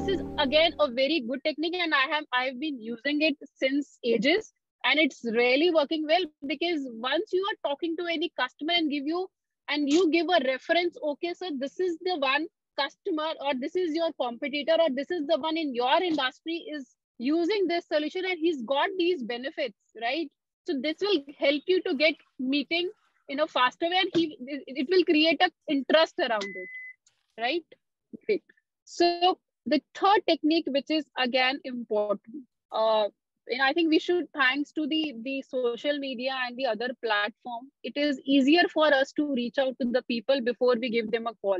this is again a very good technique, and I've been using it since ages, and it's really working well, because once you are talking to any customer and you give a reference, okay, so this is the one customer, or this is your competitor, or this is the one in your industry is using this solution and he's got these benefits, right? So this will help you to get meeting in a faster way, and it will create a interest around it, right? Great. So the third technique, which is again important, and I think we should, thanks to the social media and the other platform, it is easier for us to reach out to the people before we give them a call,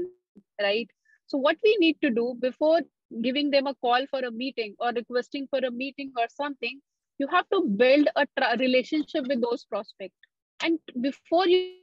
right? So what we need to do before giving them a call for a meeting or requesting for a meeting or something, you have to build a relationship with those prospects. And before you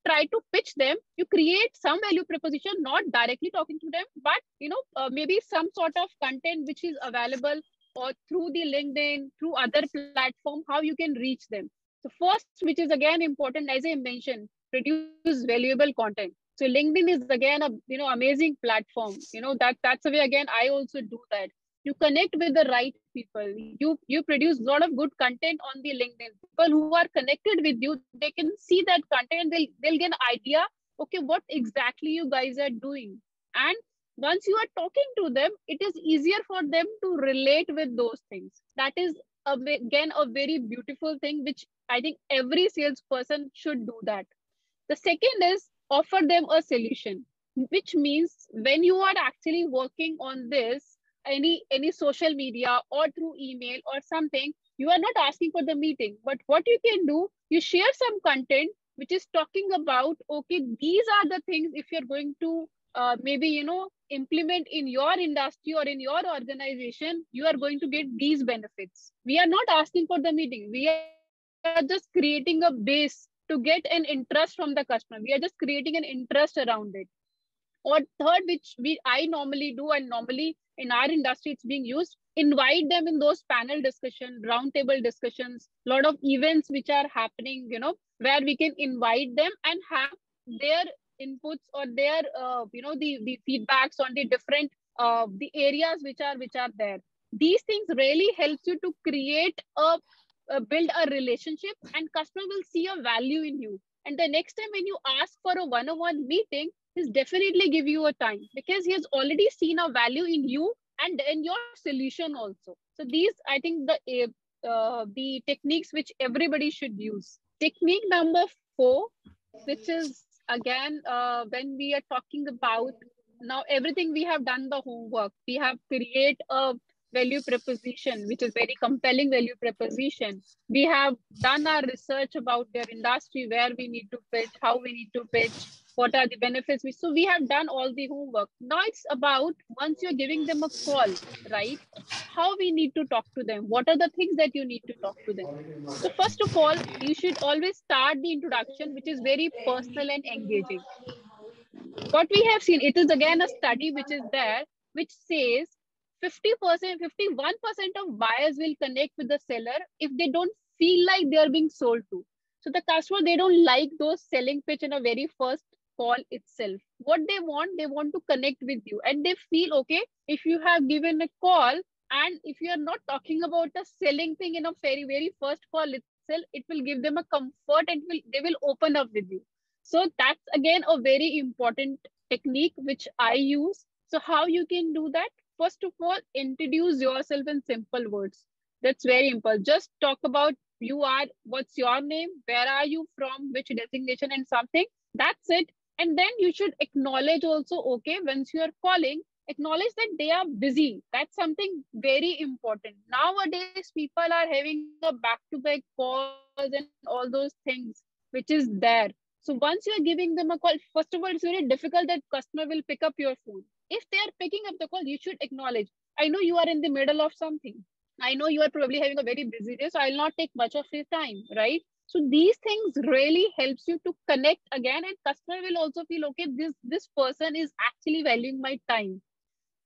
try to pitch them, you create some value proposition, not directly talking to them, but maybe some sort of content which is available, or through the LinkedIn, through other platform, how you can reach them. So first, which is again important, as I mentioned, produce valuable content. So LinkedIn is again a amazing platform. That's the way again I also do that. You connect with the right people. You produce a lot of good content on the LinkedIn. People who are connected with you, they can see that content. They'll get an idea. Okay, what exactly you guys are doing, and once you are talking to them, it is easier for them to relate with those things. That is again a very beautiful thing, which I think every salesperson should do that. The second is offer them a solution, which means when you are actually working on this, any social media or through email or something, you are not asking for the meeting, but what you can do, you share some content which is talking about, okay, these are the things, if you're going to maybe implement in your industry or in your organization, you are going to get these benefits. We are not asking for the meeting, we are just creating a base to get an interest from the customer. We are just creating an interest around it. Or third, which I normally do, and normally in our industry it's being used, invite them in those panel discussion, roundtable discussions, a lot of events which are happening, where we can invite them and have their inputs or their the feedbacks on the different the areas which are there. These things really helps you to create build a relationship, and customer will see a value in you, and the next time when you ask for a one-on-one meeting, he's definitely give you a time, because he has already seen a value in you and in your solution also. So these, I think, the techniques which everybody should use. Technique number 4, which is again, when we are talking about now everything, we have done the homework. We have created a value proposition, which is very compelling value proposition. We have done our research about their industry, where we need to pitch, how we need to pitch, what are the benefits. So we have done all the homework. Now it's about, once you're giving them a call, right, how we need to talk to them. What are the things that you need to talk to them? So first of all, you should always start the introduction, which is very personal and engaging. What we have seen, it is again a study which is there, which says 50%, 51% of buyers will connect with the seller if they don't feel like they are being sold to. So the customer, they don't like those selling pitch in a very first call itself. What they want to connect with you, and they feel, okay, if you have given a call, and if you are not talking about a selling thing in a very first call itself, it will give them a comfort, and they will open up with you. So that's again a very important technique which I use. So how you can do that? First of all, introduce yourself in simple words. That's very important. Just talk about what's your name, where are you from, which designation, and something. That's it. And then you should acknowledge also, okay, once you are calling, acknowledge that they are busy. That's something very important. Nowadays, people are having a back-to-back calls and all those things, which is there. So once you are giving them a call, first of all, it's very difficult that customer will pick up your phone. If they are picking up the call, you should acknowledge, I know you are in the middle of something. I know you are probably having a very busy day, so I'll not take much of your time, right? So these things really helps you to connect again, and customer will also feel, okay, this person is actually valuing my time.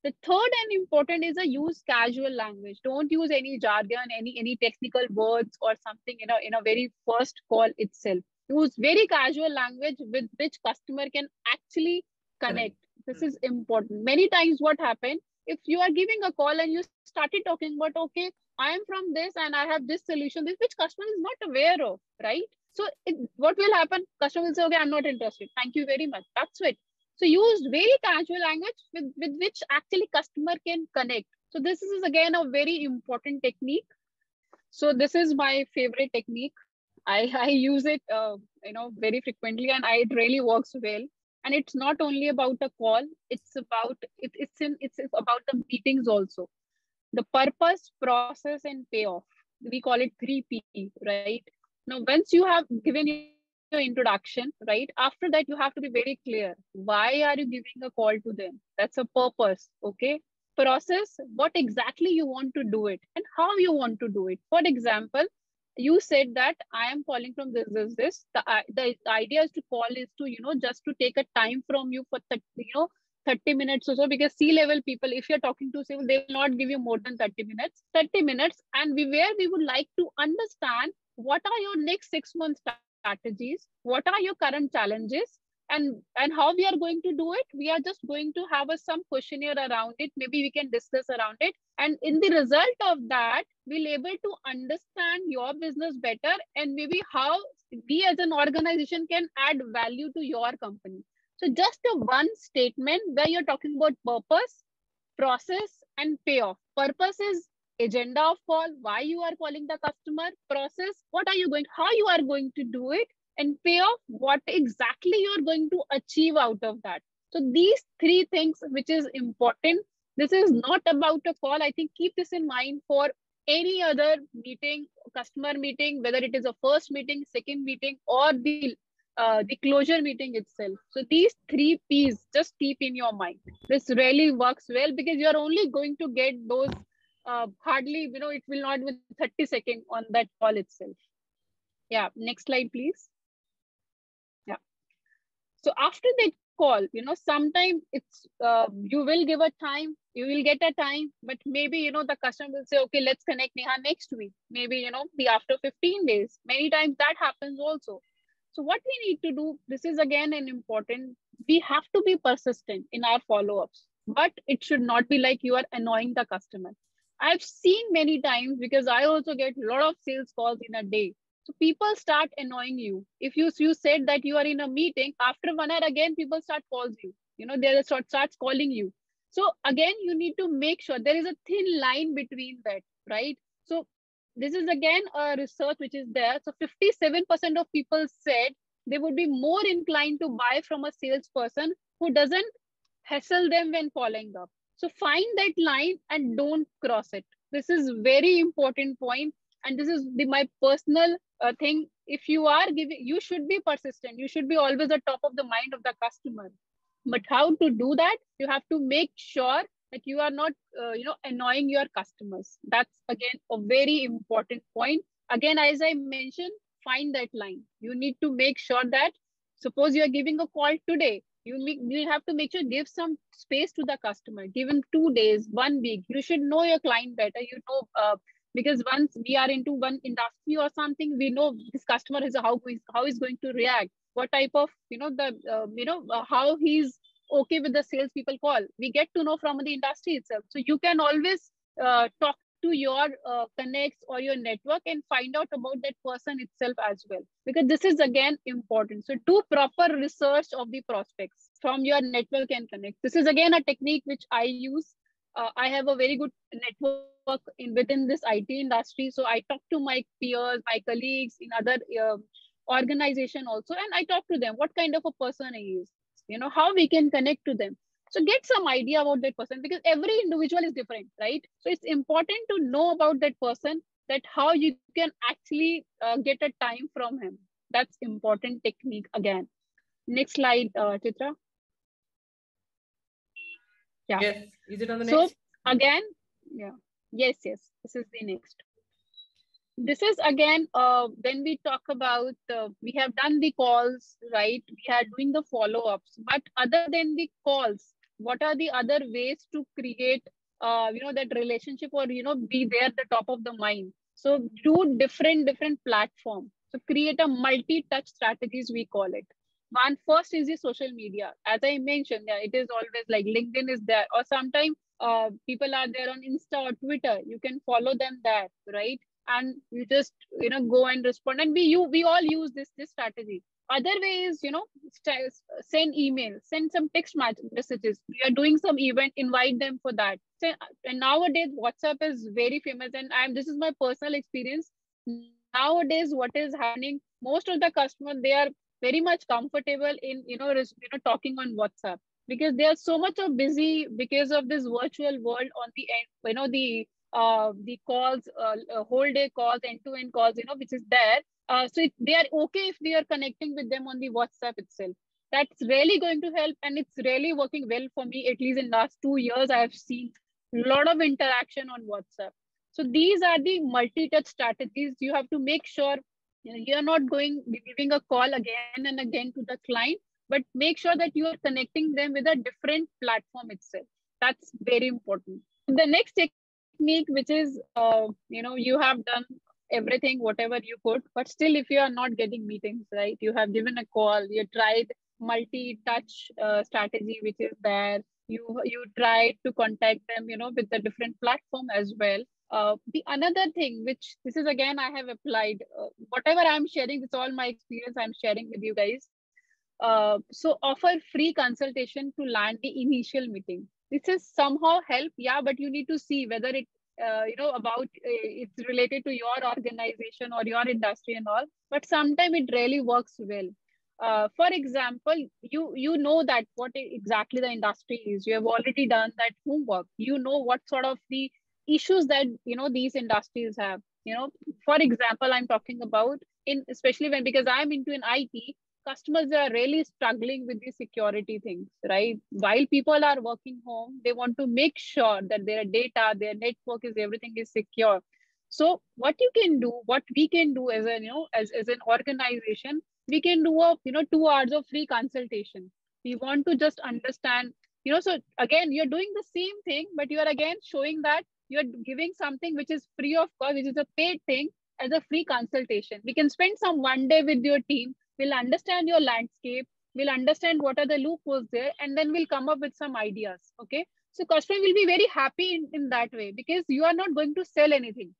The third and important is use casual language. Don't use any jargon, any technical words or something in a very first call itself. Use very casual language with which customer can actually connect. This is important. Many times what happens, if you are giving a call and you started talking about, okay, I am from this and I have this solution, this which customer is not aware of, right? So what will happen? Customer will say, okay, I'm not interested. Thank you very much. That's it. So use very casual language with which actually customer can connect. So this is again a very important technique. So this is my favorite technique. I use it, very frequently, and it really works well. And it's not only about a call; it's about it's about the meetings also. The purpose, process, and payoff. We call it 3P, right? Now, once you have given your introduction, right? After that, you have to be very clear. Why are you giving a call to them? That's a purpose, okay? Process, what exactly you want to do it and how you want to do it. For example, you said that I am calling from this. The idea is to call is to, just to take a time from you for 30 minutes or so, because C-level people, if you're talking to civil, they will not give you more than 30 minutes. 30 minutes, and where we would like to understand what are your next 6 month strategies, what are your current challenges, and how we are going to do it. We are just going to have some questionnaire around it. Maybe we can discuss around it. And in the result of that, we'll able to understand your business better and maybe how we as an organization can add value to your company. So just a one statement where you're talking about purpose, process, and payoff. Purpose is agenda of call, why you are calling the customer. Process, how you are going to do it. And payoff, what exactly you are going to achieve out of that. So these three things, which is important. This is not about a call. I think keep this in mind for any other meeting, customer meeting, whether it is a first meeting, second meeting, or the closure meeting itself. So these 3Ps, just keep in your mind. This really works well because you're only going to get those hardly, it will not be 30 seconds on that call itself. Yeah, next slide, please. Yeah. So after that call, sometimes it's, you will give a time, you will get a time, but maybe, the customer will say, okay, let's connect Neha next week. Maybe, the after 15 days, many times that happens also. So what we need to do, this is again an important, we have to be persistent in our follow-ups, but it should not be like you are annoying the customer. I've seen many times, because I also get a lot of sales calls in a day. So people start annoying you. If you said that you are in a meeting, after 1 hour again, people start calls you. They starts calling you. So again, you need to make sure there is a thin line between that, right? So this is again a research which is there. So 57% of people said they would be more inclined to buy from a salesperson who doesn't hassle them when following up. So find that line and don't cross it. This is very important point. And this is my personal thing. If you are giving, you should be persistent. You should be always at top of the mind of the customer. But how to do that? You have to make sure that you are not, annoying your customers. That's again a very important point. Again, as I mentioned, find that line. You need to make sure that, suppose you are giving a call today, you have to make sure give some space to the customer. Give him 2 days, 1 week. You should know your client better. Because once we are into one industry or something, we know this customer is how he's going to react. What type of, how he's okay with the salespeople call. We get to know from the industry itself. So you can always talk to your connects or your network and find out about that person itself as well. Because this is again important. So do proper research of the prospects from your network and connect. This is again a technique which I use. I have a very good network within this IT industry. So I talk to my peers, my colleagues in other organization also, and I talk to them what kind of a person he is, how we can connect to them. So get some idea about that person, because every individual is different, right? So it's important to know about that person, that how you can actually get a time from him. That's important technique again. Next slide, Chitra. Yeah. Yes. Is it on the next? So again, yeah. Yes. This is the next. This is again, when we talk about, we have done the calls, right? We are doing the follow-ups, but other than the calls, what are the other ways to create, that relationship, or, be there at the top of the mind? So do different platforms. So create a multi-touch strategies, we call it. One first is the social media. As I mentioned, it is always like LinkedIn is there, or sometimes people are there on Insta or Twitter, you can follow them there, right? And you just, go and respond. And we all use this strategy. Other way is, send email, send some text messages. We are doing some event, invite them for that. And nowadays WhatsApp is very famous, and this is my personal experience. Nowadays what is happening, most of the customers, they are very much comfortable in talking on WhatsApp, because they are so much of busy because of this virtual world on the end, the calls, whole day calls, end-to-end calls, which is there. So they are okay if we are connecting with them on the WhatsApp itself. That's really going to help, and it's really working well for me. At least in last 2 years, I have seen a lot of interaction on WhatsApp. So these are the multi-touch strategies. You have to make sure you're not giving a call again and again to the client, but make sure that you are connecting them with a different platform itself. That's very important. The next technique, which is, you have done everything, whatever you could, but still, if you are not getting meetings, right, you have given a call, you tried multi-touch strategy, which is there. You tried to contact them, with the different platform as well. The another thing, which this is again, I have applied, whatever I'm sharing, it's all my experience I'm sharing with you guys. So offer free consultation to land the initial meeting. This is somehow help, yeah, but you need to see whether it, about it's related to your organization or your industry and all. But sometimes it really works well. For example, you know that what exactly the industry is. You have already done that homework. You know what sort of the issues that these industries have. For example, I'm talking about especially because I'm into an IT. Customers are really struggling with the security things, right? While people are working home, they want to make sure that their data, their network everything is secure. So what you can do, what we can do as as an organization, we can do a 2 hours of free consultation. We want to just understand, so again, you're doing the same thing, but you are again showing that you're giving something which is free of cost, which is a paid thing, as a free consultation. We can spend some one day with your team. We'll understand your landscape. We'll understand what are the loopholes there, and then we'll come up with some ideas. Okay. So customer will be very happy in that way, because you are not going to sell anything.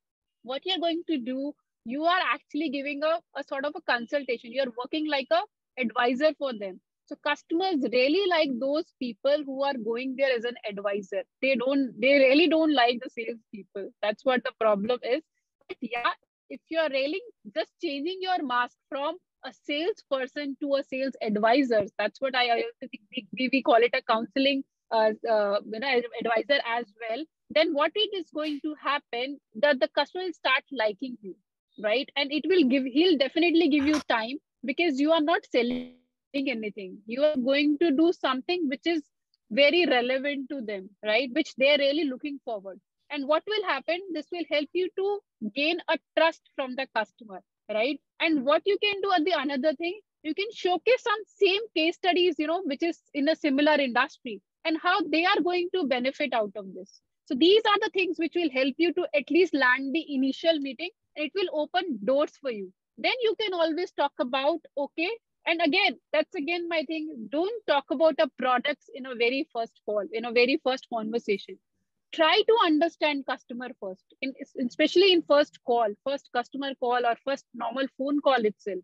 What you're going to do, you are actually giving a sort of a consultation. You're working like a advisor for them. So customers really like those people who are going there as an advisor. They really don't like the sales people. That's what the problem is. But yeah, if you're really just changing your mask from a salesperson to a sales advisor, that's what I also think we call it a counseling advisor as well. Then what it is going to happen, that the customer will start liking you, right? And he'll definitely give you time, because you are not selling anything. You are going to do something which is very relevant to them, right? Which they're really looking forward. And what will happen? This will help you to gain a trust from the customer, right? And what you can do at the another thing, you can showcase some same case studies, which is in a similar industry, and how they are going to benefit out of this. So these are the things which will help you to at least land the initial meeting. It will open doors for you. Then you can always talk about, okay, and again, that's again my thing. Don't talk about a products in a very first call, in a very first conversation. Try to understand customer first, especially in first customer call, or first normal phone call itself.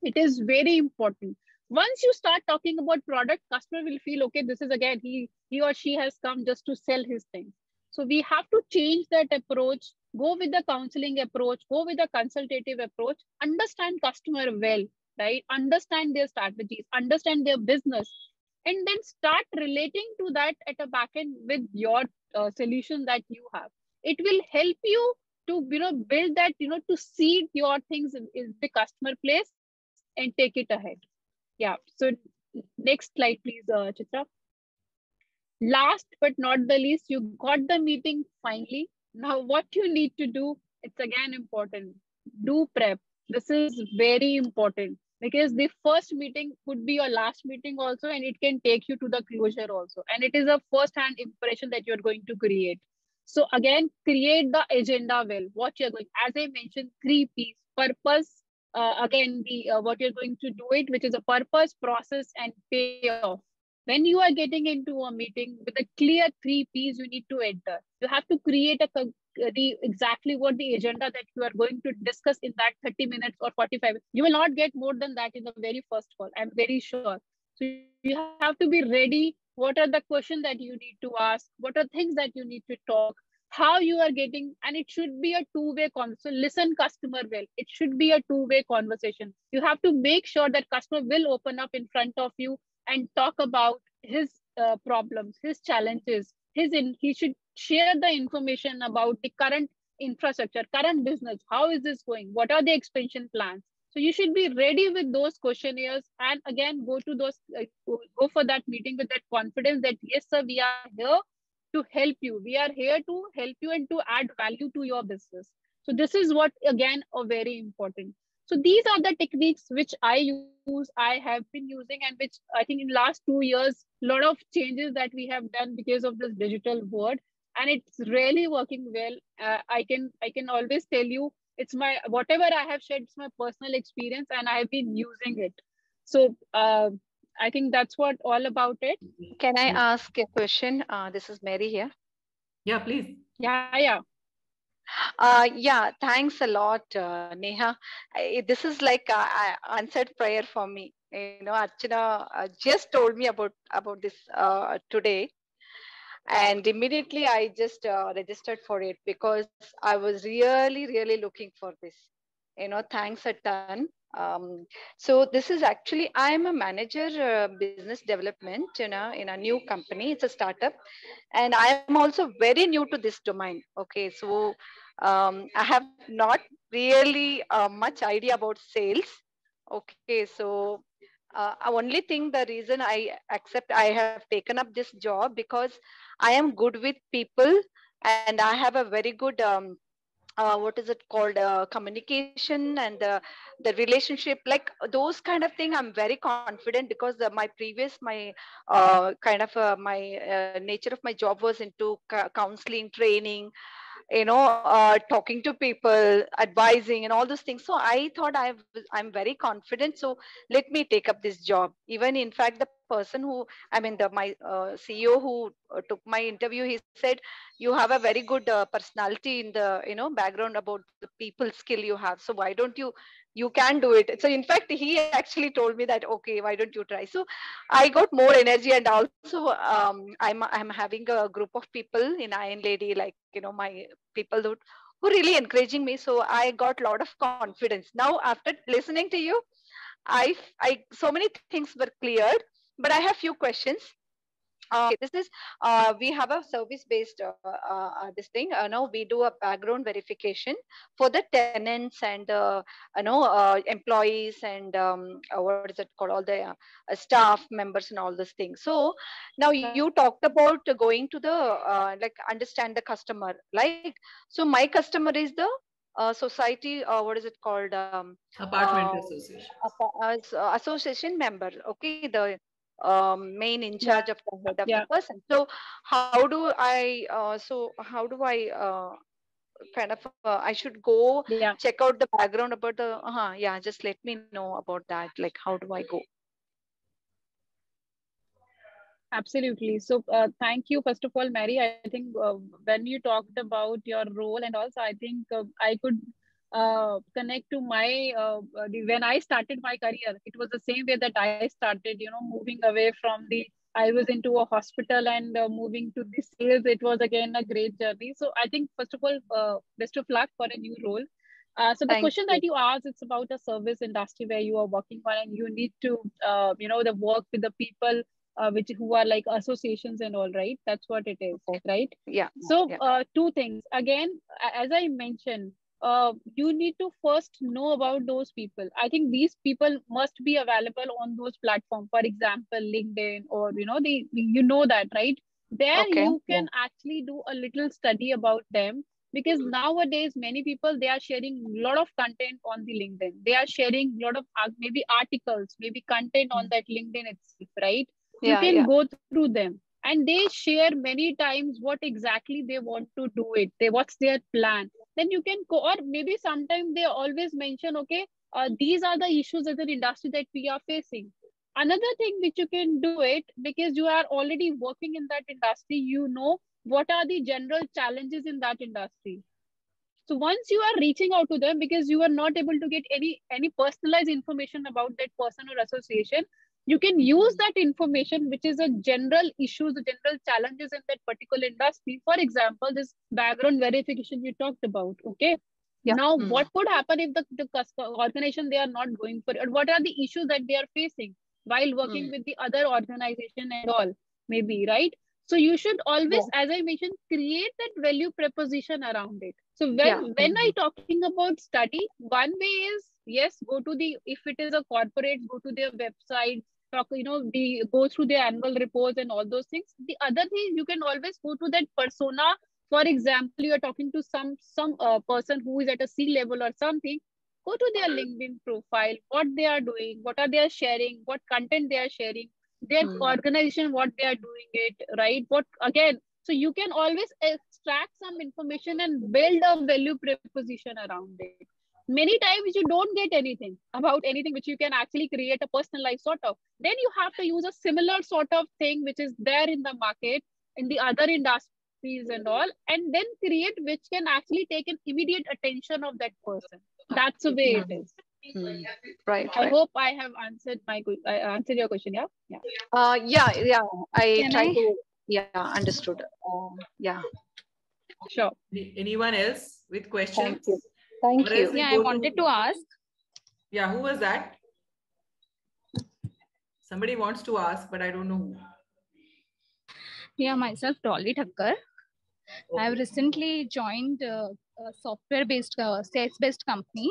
It is very important. Once you start talking about product, customer will feel, okay, this is again, he or she has come just to sell his thing. So we have to change that approach, go with the counseling approach, go with the consultative approach, understand customer well, right? Understand their strategies, understand their business, and then start relating to that at a back end with your solution that you have. It will help you to build that, to seed your things in the customer place and take it ahead. Yeah. So next slide, please, Chitra. Last but not the least, you got the meeting finally. Now what you need to do, it's again important. Do prep. This is very important, because the first meeting could be your last meeting also, and it can take you to the closure also. And it is a first-hand impression that you're going to create. So again, create the agenda well. What you're going, as I mentioned, 3 P's: purpose, again, the what you're going to do it, which is a purpose, process, and payoff. When you are getting into a meeting with a clear 3 P's, you need to enter. You have to create exactly what the agenda that you are going to discuss in that 30 minutes or 45. You will not get more than that in the very first call. I'm very sure. So you have to be ready. What are the questions that you need to ask? What are things that you need to talk? How you are getting, and it should be a two-way conversation. So listen customer well. It should be a two-way conversation. You have to make sure that customer will open up in front of you and talk about his problems, his challenges. He should share the information about the current infrastructure, current business. How is this going? What are the expansion plans? So you should be ready with those questionnaires, and again go for that meeting with that confidence that yes, sir, we are here to help you. We are here to help you and to add value to your business. So this is what again are very important. So these are the techniques which I use, I have been using, and which I think in last 2 years, a lot of changes that we have done because of this digital world, and it's really working well. I can always tell you, it's my whatever I have shared, it's my personal experience, and I have been using it. So I think that's what all about it. Can I ask a question? This is Mary here. Yeah, please. Yeah. Yeah, thanks a lot, Neha. This is like answered prayer for me. Archana just told me about this today, and immediately I just registered for it because I was really looking for this. Thanks a ton. So this is actually, I am a manager business development in a new company. It's a startup, and I am also very new to this domain. Okay, so I have not really much idea about sales. Okay, so only thing, the reason I have taken up this job because I am good with people, and I have a very good what is it called, communication, and the relationship, like those kind of thing. I'm very confident because my kind of my nature of my job was into counseling, training, talking to people, advising, and all those things. So I thought I'm very confident, so let me take up this job. Even in fact, the person who, I mean, the my CEO who took my interview, he said, you have a very good personality in the background about the people skill you have, so why don't you can do it. So in fact, he actually told me that, okay, why don't you try. So I got more energy, and also I'm having a group of people in Iron Lady, like my people who really encouraging me. So I got a lot of confidence. Now after listening to you, I so many things were cleared, but I have few questions. This is we have a service based this thing. Now we do a background verification for the tenants and employees, and what is it called, all the staff members and all those things. So now you talked about going to the like understand the customer, like, so my customer is the society, what is it called, Apartment association. Association member. Okay, the main in Yeah. charge of the head of the Yeah. person. So how do I kind of I should go Yeah. check out the background about the yeah, just let me know about that, like how do I go? Absolutely. So, thank you, first of all, Mary. I think when you talked about your role and also, I think I could connect to when I started my career. It was the same way that I started, moving away from I was into a hospital and moving to the sales. It was again a great journey. So, I think, first of all, best of luck for a new role. So the Thank question you. that you asked, it's about a service industry where you are working on, and you need to, the work with the people which who are like associations and all, right? That's what it is, Okay. right? Yeah. So Yeah. two things again, as I mentioned, you need to first know about those people. I think these people must be available on those platforms, for example LinkedIn, or that, right? There Okay. you Yeah. can actually do a little study about them, because nowadays many people, they are sharing a lot of content on the LinkedIn. They are sharing a lot of maybe articles, maybe content on that LinkedIn itself, right? You Yeah. can Yeah. go through them, and they share many times what exactly they want to do it, what's their plan. Then you can go, or maybe sometimes they always mention, okay, these are the issues as an industry that we are facing. Another thing which you can do it, because you are already working in that industry, you know what are the general challenges in that industry. So once you are reaching out to them, because you are not able to get any personalized information about that person or association, you can use that information, which is a general issues, the general challenges in that particular industry. For example, this background verification you talked about. Okay. Yeah. Now, what could happen if the organization, they are not going for it? Or what are the issues that they are facing while working with the other organization and all, maybe, right? So you should always, as I mentioned, create that value proposition around it. So when I talking about study, one way is, yes, go to the, if it is a corporate, go to their website, talk, go through their annual reports and all those things. The other thing, you can always go to that persona. For example, you are talking to some person who is at a C level or something. Go to their LinkedIn profile, what they are doing, what are they sharing, what content they are sharing, their organization, what they are doing it, right? What again, so you can always extract some information and build a value proposition around it. Many times you don't get anything about anything which you can actually create a personalized sort of. Then you have to use a similar sort of thing which is there in the market, in the other industries and all, and then create which can actually take an immediate attention of that person. That's the way it is. Right. I hope I have answered answered your question. Yeah. Yeah. I Can try I? to. Yeah, understood. Yeah. Sure. Anyone else with questions? Thank you. Thank Or else you. we Yeah, I go wanted to ask. Yeah, who was that? Somebody wants to ask, but I don't know who. Yeah, myself, Dolly Thakker. I have Okay. recently joined a software-based, sales-based company.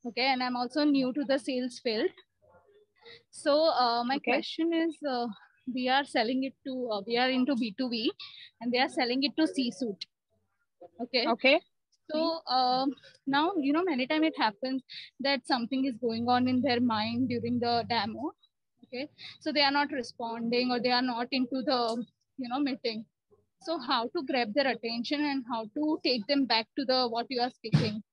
Okay, and I'm also new to the sales field. So my Okay. question is, we are selling it to, we are into B2B, and they are selling it to C-suite. Okay. Okay. So now, many times it happens that something is going on in their mind during the demo. Okay, so they are not responding or they are not into the meeting. So how to grab their attention and how to take them back to the what you are speaking.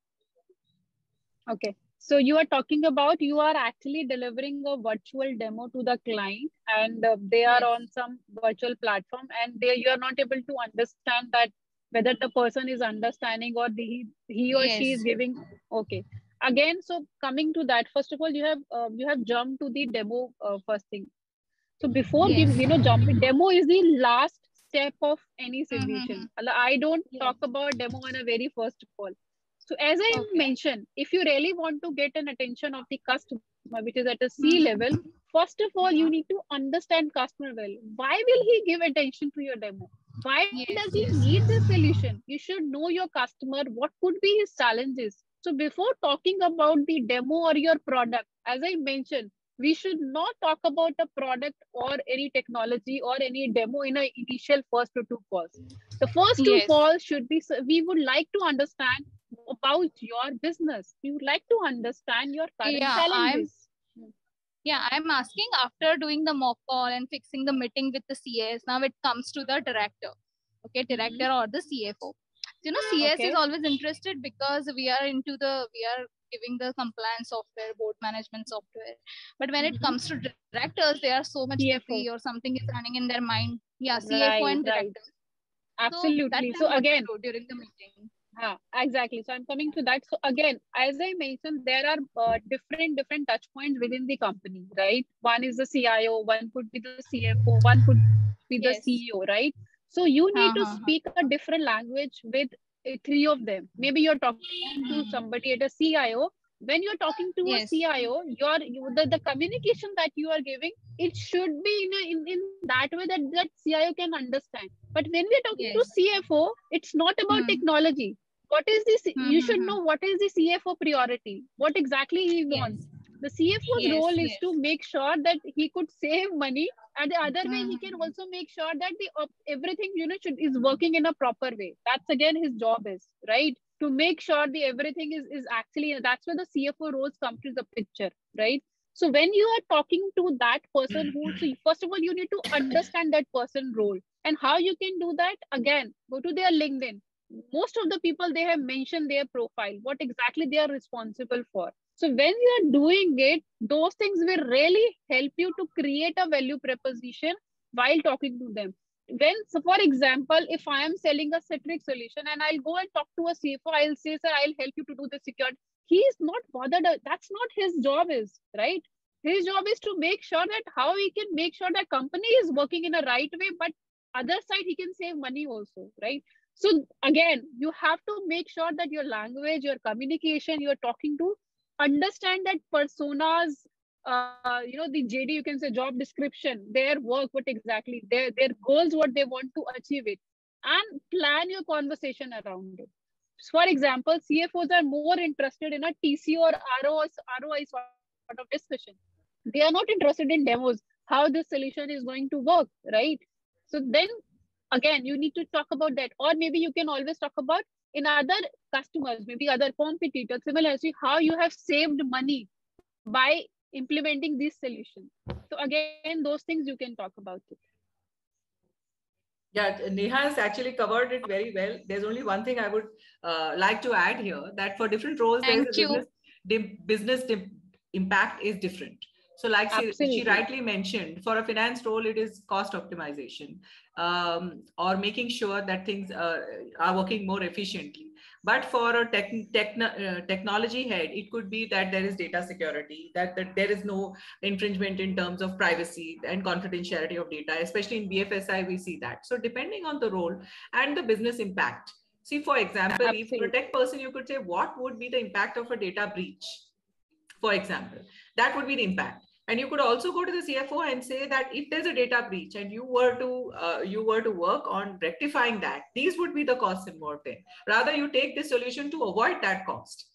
Okay. So you are talking about, you are actually delivering a virtual demo to the client, and they are on some virtual platform, and you are not able to understand that whether the person is understanding or he or she is giving. Okay. Again, so coming to that, first of all, you have jumped to the demo first thing. So before jumping, demo is the last step of any solution. I don't talk about demo on a very first of all. So as I mentioned, if you really want to get an attention of the customer, which is at a C level, first of all, you need to understand customer well. Why will he give attention to your demo? Why does he need this solution? You should know your customer, what could be his challenges. So before talking about the demo or your product, as I mentioned, we should not talk about a product or any technology or any demo in an initial first or two calls. The first two calls should be, we would like to understand about your business. We would like to understand your current challenges. I'm asking, after doing the mock call and fixing the meeting with the CS, now it comes to the director. Okay, director or the CFO. CS is always interested because we are giving the compliance software, board management software. But when it comes to directors, they are so much busy or something is running in their mind. Yeah, CFO and director. Absolutely. So again, during the meeting. Exactly. So I'm coming to that. So again, as I mentioned, there are different touch points within the company, right? One is the CIO, one could be the CFO, one could be the CEO, right? So you need to speak a different language with three of them. Maybe you're talking to somebody at a CIO. When you're talking to a CIO, the communication that you are giving, it should be in that way that CIO can understand. But when we're talking to CFO, it's not about technology. What is this? You should know what is the CFO priority, what exactly he wants. The CFO's role is to make sure that he could save money, and the other way he can also make sure that everything is working in a proper way. That's again his job is, right, to make sure the everything is actually, that's where the CFO roles come to the picture, right? So when you are talking to that person so first of all, you need to understand that person role. And how you can do that? Again, go to their LinkedIn. Most of the people, they have mentioned their profile, what exactly they are responsible for. So when you are doing it, those things will really help you to create a value proposition while talking to them. So for example, if I am selling a Citrix solution and I'll go and talk to a CFO, I'll say, sir, I'll help you to do the security. He is not bothered. That's not his job is, right? His job is to make sure that how he can make sure that company is working in a right way, but other side, he can save money also, right? So again, you have to make sure that your language, your communication, you're talking to, understand that personas, the JD, you can say job description, their work, what exactly, their goals, what they want to achieve it, and plan your conversation around it. So for example, CFOs are more interested in a TCO or ROI sort of discussion. They are not interested in demos, how this solution is going to work, right? So then again, you need to talk about that. Or maybe you can always talk about in other customers, maybe other competitors, similarly, how you have saved money by implementing this solution. So again, those things you can talk about it. Yeah, Neha has actually covered it very well. There's only one thing I would like to add here, that for different roles, business impact is different. So like she rightly mentioned, for a finance role, it is cost optimization or making sure that things are working more efficiently. But for a technology head, it could be that there is data security, that there is no infringement in terms of privacy and confidentiality of data, especially in BFSI, we see that. So depending on the role and the business impact. See, for example, if you're a tech person, you could say, what would be the impact of a data breach? For example, that would be the impact. And you could also go to the CFO and say that if there's a data breach and you were to work on rectifying that, these would be the costs involved in. Rather, you take this solution to avoid that cost.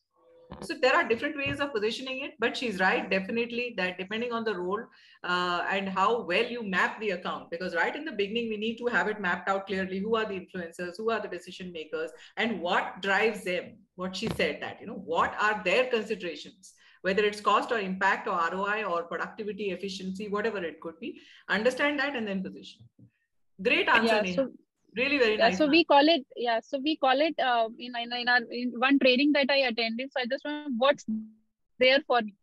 So there are different ways of positioning it, but she's right, definitely, that depending on the role and how well you map the account, because right in the beginning, we need to have it mapped out clearly. Who are the influencers? Who are the decision makers? And what drives them? What she said that, what are their considerations? Whether it's cost or impact or ROI or productivity, efficiency, whatever it could be, understand that and then position. Great answer, Neha. So, really very nice. So we call it, in one training that I attended. So I just want what's there for me.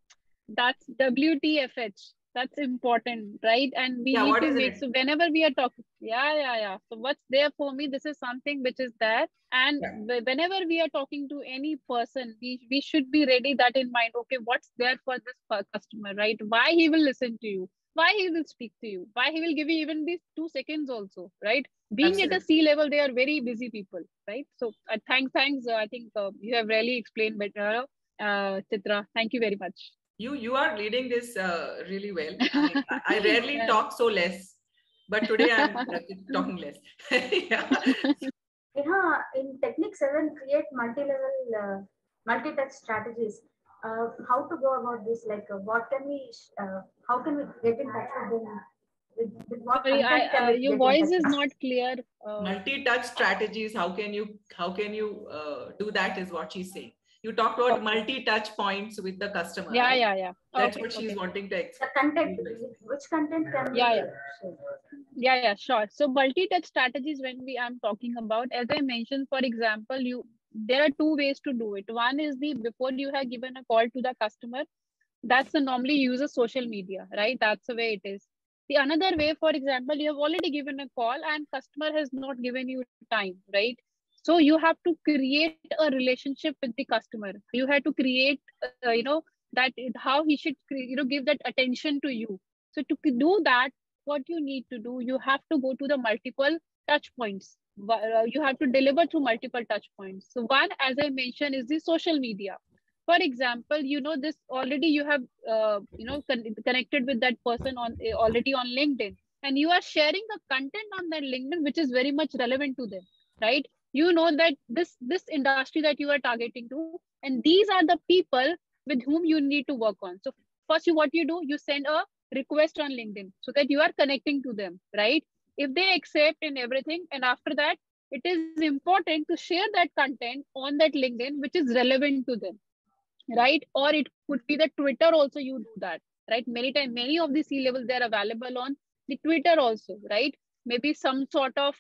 That's WTFH. That's important, right? And we need to make, so whenever we are talking, So what's there for me? This is something which is there. And whenever we are talking to any person, we should be ready that in mind. Okay, what's there for this customer, right? Why he will listen to you? Why he will speak to you? Why he will give you even these 2 seconds also, right? Being at a C level, they are very busy people, right? So thanks. I think you have really explained better, Chitra. Thank you very much. You are leading this really well. I rarely talk so less, but today I'm talking less. In Technique 7, create multi-level, multi-touch strategies. How to go about this? Like, what can we? How can we get in touch with them? With what Sorry, your voice is not clear. Multi-touch strategies. How can you do that? Is what she's saying. You talked about multi-touch points with the customer. Yeah. That's what she's wanting to explain. The content, which content can we share? Sure. So multi-touch strategies, when I'm talking about, as I mentioned, for example, there are 2 ways to do it. One is before you have given a call to the customer, that's normally use a social media, right? That's the way it is. The another way, for example, you have already given a call and customer has not given you time, right? So you have to create a relationship with the customer. You have to create, that how he should, give that attention to you. So to do that, what you need to do, you have to go to the multiple touch points. You have to deliver through multiple touch points. So one, as I mentioned, is the social media. For example, this already you have, connected with that person already on LinkedIn, and you are sharing the content on that LinkedIn, which is very much relevant to them, right? You know that this industry that you are targeting to, and these are the people with whom you need to work on. So first, what you do, you send a request on LinkedIn so that you are connecting to them, right? If they accept and everything, and after that, it is important to share that content on that LinkedIn, which is relevant to them, right? Or it could be the Twitter also, you do that, right? Many of the C-levels, they're available on the Twitter also, right? Maybe some sort of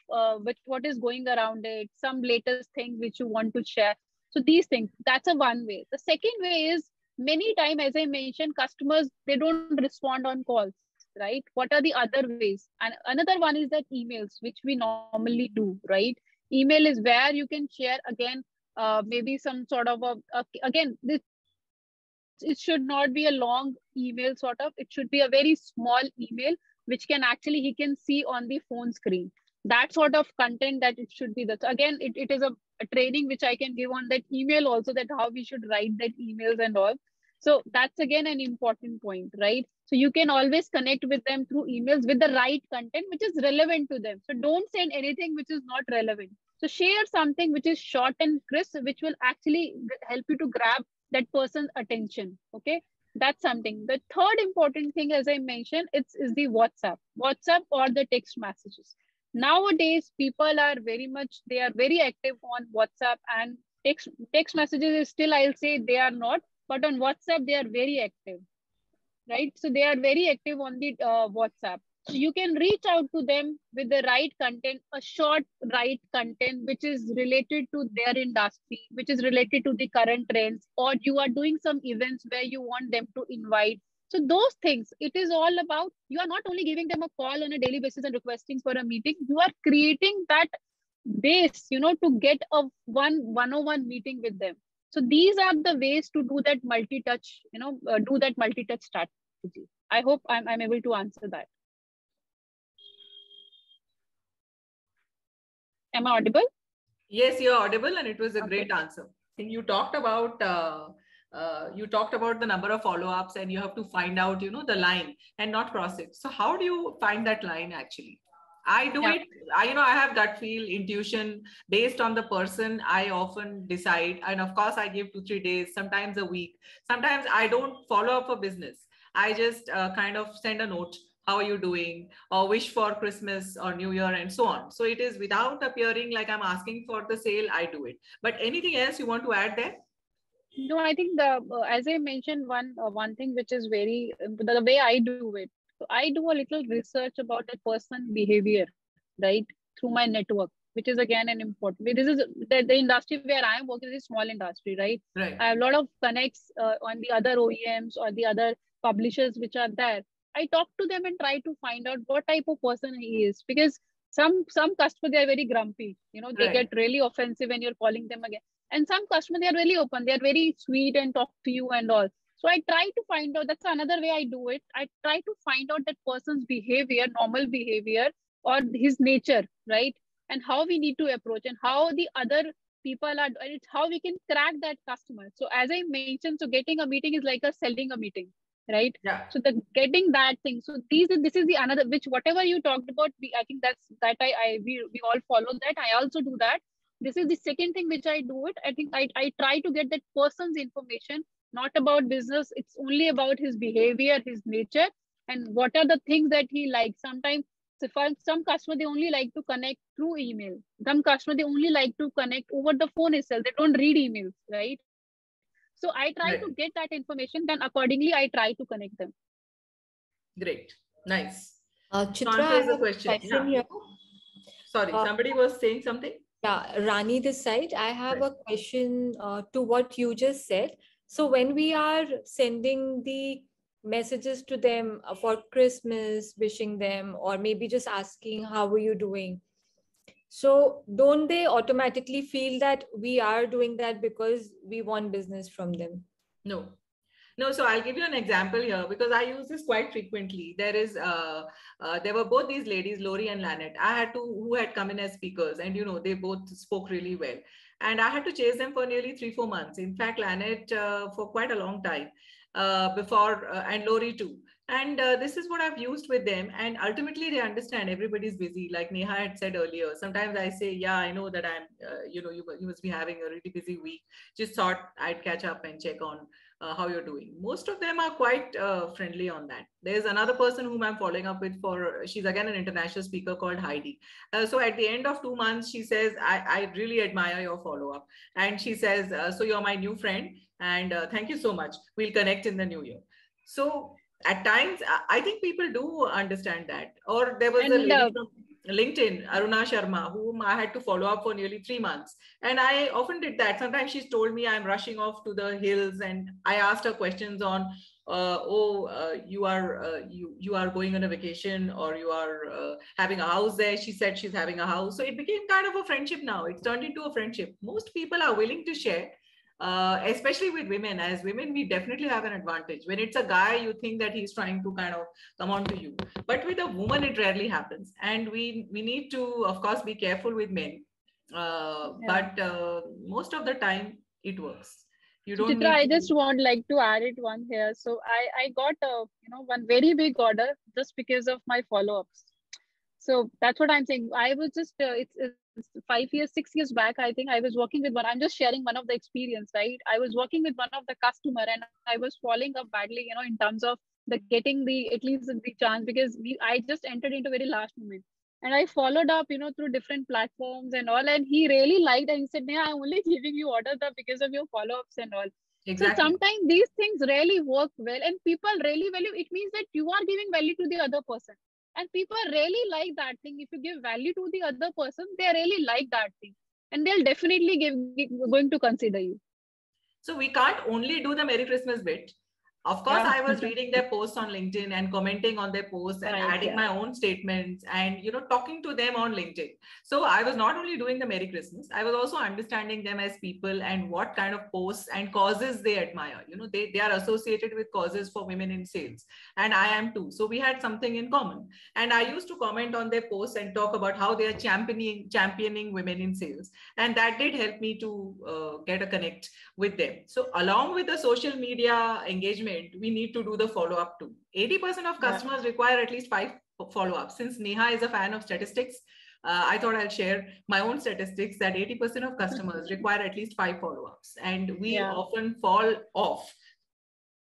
what is going around it, some latest thing which you want to share. So these things, that's one way. The second way is Many times, as I mentioned, customers, they don't respond on calls, right? What are the other ways? And another one is that emails, which we normally do, right? Email is where you can share again, maybe some sort of again, this, it should not be a long email sort of. It should be a very small email, which can actually, he can see on the phone screen. That sort of content that it should be. That again, it is a training which I can give on that email also, that how we should write that emails and all. So that's again an important point, right? So you can always connect with them through emails with the right content which is relevant to them. So don't send anything which is not relevant. So share something which is short and crisp, which will actually help you to grab that person's attention. Okay, that's something. The third important thing, as I mentioned, is the WhatsApp or the text messages. Nowadays, people are very much, they are very active on WhatsApp, and text messages is still, I'll say they are not, but on WhatsApp, they are very active, right? So they are very active on the WhatsApp. So you can reach out to them with the right content, a short right content, which is related to their industry, which is related to the current trends, or you are doing some events where you want them to invite. So those things, it is all about, you are not only giving them a call on a daily basis and requesting for a meeting, you are creating that base, to get a one-on-one meeting with them. So these are the ways to do that multi-touch, do that multi-touch strategy. I hope I'm able to answer that. Am I audible? Yes, you're audible, and it was a great answer. I think you talked about the number of follow-ups, and you have to find out, the line and not cross it. So how do you find that line actually? I do it. I have gut feel, intuition based on the person. I often decide, and of course, I give 2-3 days, sometimes a week. Sometimes I don't follow up for business. I just kind of send a note. How are you doing? Or wish for Christmas or New Year and so on. So it is without appearing like I'm asking for the sale, I do it. But anything else you want to add there? No, I think as I mentioned, one thing which is very, the way I do it. So I do a little research about that person behavior, right? Through my network, which is again an important. This is the industry where I am working is a small industry, right? Right. I have a lot of connects on the other OEMs or the other publishers which are there. I talk to them and try to find out what type of person he is, because some customers, they are very grumpy. They get really offensive when you're calling them again. And some customers, they are really open. They are very sweet and talk to you and all. So I try to find out, that's another way I do it. I try to find out that person's behavior, normal behavior, or his nature, right? And how we need to approach, and how the other people are, and it's how we can crack that customer. So as I mentioned, so getting a meeting is like a selling a meeting, right? Yeah. So the getting that thing. So this is the another, which whatever you talked about, I think we all follow that. I also do that. This is the second thing which I do it. I think I try to get that person's information, not about business. It's only about his behavior, his nature, and what are the things that he likes. Sometimes, so for some customer, they only like to connect through email. Some customer, they only like to connect over the phone itself. They don't read emails, right? So I try to get that information, then accordingly I try to connect them. Great. Nice. Chitra, I have a question here. Sorry, somebody was saying something? Yeah, Rani this side. I have a question to what you just said. So when we are sending the messages to them for Christmas, wishing them, or maybe just asking, how are you doing? So don't they automatically feel that we are doing that because we want business from them? No. So I'll give you an example here, because I use this quite frequently. There were both these ladies, Lori and Lanette. I had who had come in as speakers, and they both spoke really well. And I had to chase them for nearly 3-4 months. In fact, Lanette for quite a long time before, and Lori too. And this is what I've used with them. And ultimately, they understand everybody's busy. Like Neha had said earlier, sometimes I say, yeah, I know that I'm, you must be having a really busy week. Just thought I'd catch up and check on how you're doing. Most of them are quite friendly on that. There's another person whom I'm following up with she's again an international speaker called Heidi. So at the end of 2 months, she says, I really admire your follow-up. And she says, so you're my new friend, and thank you so much. We'll connect in the new year. So at times, I think people do understand that. Or there was a lady from... LinkedIn, Aruna Sharma, whom I had to follow up for nearly 3 months. And I often did that. Sometimes she's told me I'm rushing off to the hills, and I asked her questions on, you are going on a vacation, or you are having a house there. She said she's having a house. So it became kind of a friendship now. It's turned into a friendship. Most people are willing to share. Especially with women. As women, we definitely have an advantage. When it's a guy, you think that he's trying to kind of come on to you, but with a woman it rarely happens, and we need to, of course, be careful with men, but most of the time it works. You don't Chitra, I need to... just want like to add it one here. So I got one very big order just because of my follow-ups. So that's what I'm saying. I was just it's 5 years, 6 years back. I think I was working with one. I'm just sharing one of the experience, right? I was working with one of the customer, and I was following up badly, in terms of the getting the at least the chance, because I just entered into very last moment, and I followed up, through different platforms and all, and he really liked, and he said, "Yeah, I'm only giving you orders because of your follow-ups and all." Exactly. So sometimes these things really work well, and people really value. It means that you are giving value to the other person. And people really like that thing. If you give value to the other person, they really like that thing. And they'll definitely going to consider you. So we can't only do the Merry Christmas bit. Of course, I was reading their posts on LinkedIn and commenting on their posts and adding my own statements and, talking to them on LinkedIn. So I was not only doing the Merry Christmas, I was also understanding them as people and what kind of posts and causes they admire. They are associated with causes for women in sales, and I am too. So we had something in common. And I used to comment on their posts and talk about how they are championing women in sales. And that did help me to get a connect with them. So along with the social media engagement, we need to do the follow-up too. 80% of customers require at least 5 follow-ups. Since Neha is a fan of statistics, I thought I'll share my own statistics that 80% of customers require at least 5 follow-ups. And we often fall off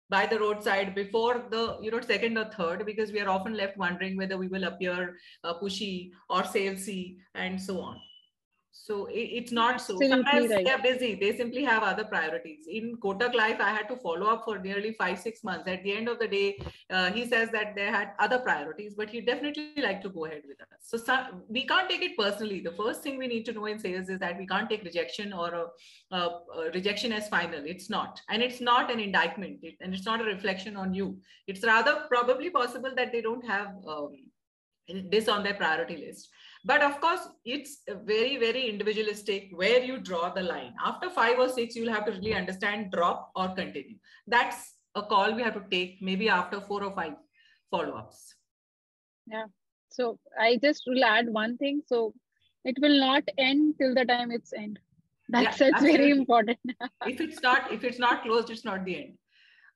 by the roadside before the second or third, because we are often left wondering whether we will appear pushy or salesy and so on. So it's not so. Sometimes they are busy. They simply have other priorities. In Kotak Life, I had to follow up for nearly 5-6 months. At the end of the day, he says that they had other priorities, but he definitely like to go ahead with us. So we can't take it personally. The first thing we need to know in sales is that we can't take rejection or a rejection as final. It's not. And it's not an indictment. And it's not a reflection on you. It's rather probably possible that they don't have this on their priority list. But of course, it's very, very individualistic where you draw the line. After 5 or 6, you'll have to really understand drop or continue. That's a call we have to take maybe after 4 or 5 follow-ups. Yeah. So I just will add one thing. So it will not end till the time it's end. That's very important. If it's not closed, it's not the end.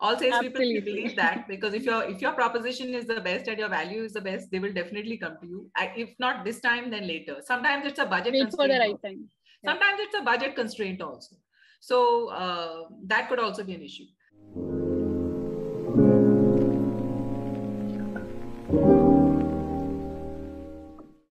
All sales people believe that, because if your proposition is the best and your value is the best, they will definitely come to you. If not this time, then later. Sometimes it's a budget constraint. For the right time. Sometimes it's a budget constraint also. So that could also be an issue.